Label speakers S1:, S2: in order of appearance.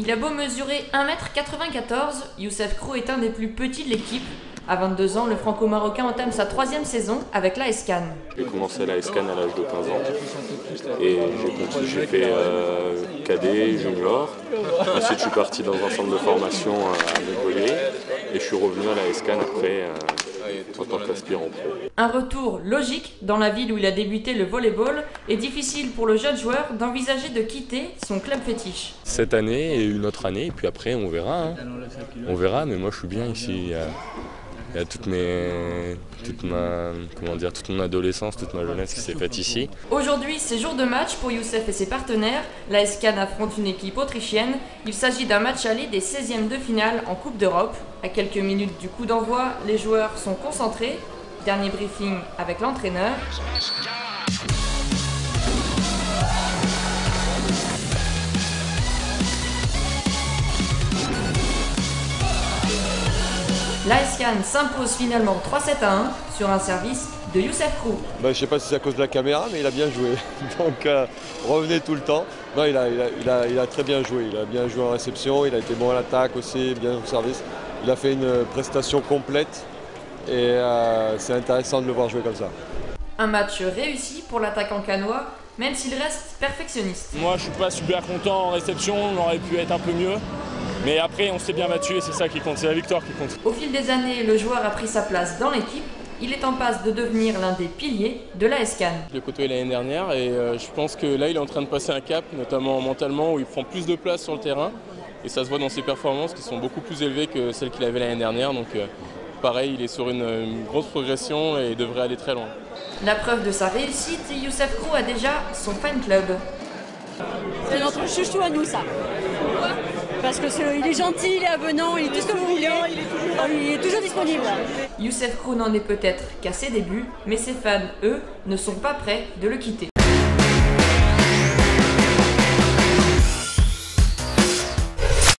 S1: Il a beau mesurer 1,94 m, Youssef Krou est un des plus petits de l'équipe. À 22 ans, le franco-marocain entame sa 3e saison avec l'AS Cannes.
S2: J'ai commencé à l'AS Cannes à l'âge de 15 ans et j'ai fait cadet, junior. Ensuite, je suis parti dans un centre de formation à Montpellier et je suis revenu à l'AS Cannes après en tant qu'aspirant pro.
S1: Un retour logique dans la ville où il a débuté le volleyball est difficile pour le jeune joueur d'envisager de quitter son club fétiche.
S2: Cette année et une autre année, et puis après on verra. On verra, mais moi je suis bien ici. Il y a toute mon adolescence, toute ma jeunesse qui s'est faite ici.
S1: Aujourd'hui, c'est jour de match pour Youssef et ses partenaires. L'AS Cannes affronte une équipe autrichienne. Il s'agit d'un match aller des 16e de finale en Coupe d'Europe. À quelques minutes du coup d'envoi, les joueurs sont concentrés. Dernier briefing avec l'entraîneur. L'AS Cannes s'impose finalement 3-7 à 1 sur un service de Youssef Krou.
S3: Je ne sais pas si c'est à cause de la caméra, mais il a bien joué. Donc revenez tout le temps. Non, il a très bien joué. Il a bien joué en réception, il a été bon à l'attaque aussi, bien au service. Il a fait une prestation complète et c'est intéressant de le voir jouer comme ça.
S1: Un match réussi pour l'attaquant cannois, même s'il reste perfectionniste.
S4: Moi, je suis pas super content en réception, on aurait pu être un peu mieux. Mais après, on s'est bien battu et c'est ça qui compte, c'est la victoire qui compte.
S1: Au fil des années, le joueur a pris sa place dans l'équipe. Il est en passe de devenir l'un des piliers de l'AS Cannes.
S4: Je l'ai côtoyé l'année dernière et je pense que là, il est en train de passer un cap, notamment mentalement, où il prend plus de place sur le terrain. Et ça se voit dans ses performances qui sont beaucoup plus élevées que celles qu'il avait l'année dernière. Donc pareil, il est sur une grosse progression et il devrait aller très loin.
S1: La preuve de sa réussite, Youssef Krou a déjà son fan club.
S5: C'est notre chouchou à nous, ça. Parce qu'il est gentil, il est avenant, il est tout ce que vous voulez, il est toujours disponible.
S1: Youssef Krou n'en est peut-être qu'à ses débuts, mais ses fans, eux, ne sont pas prêts de le quitter.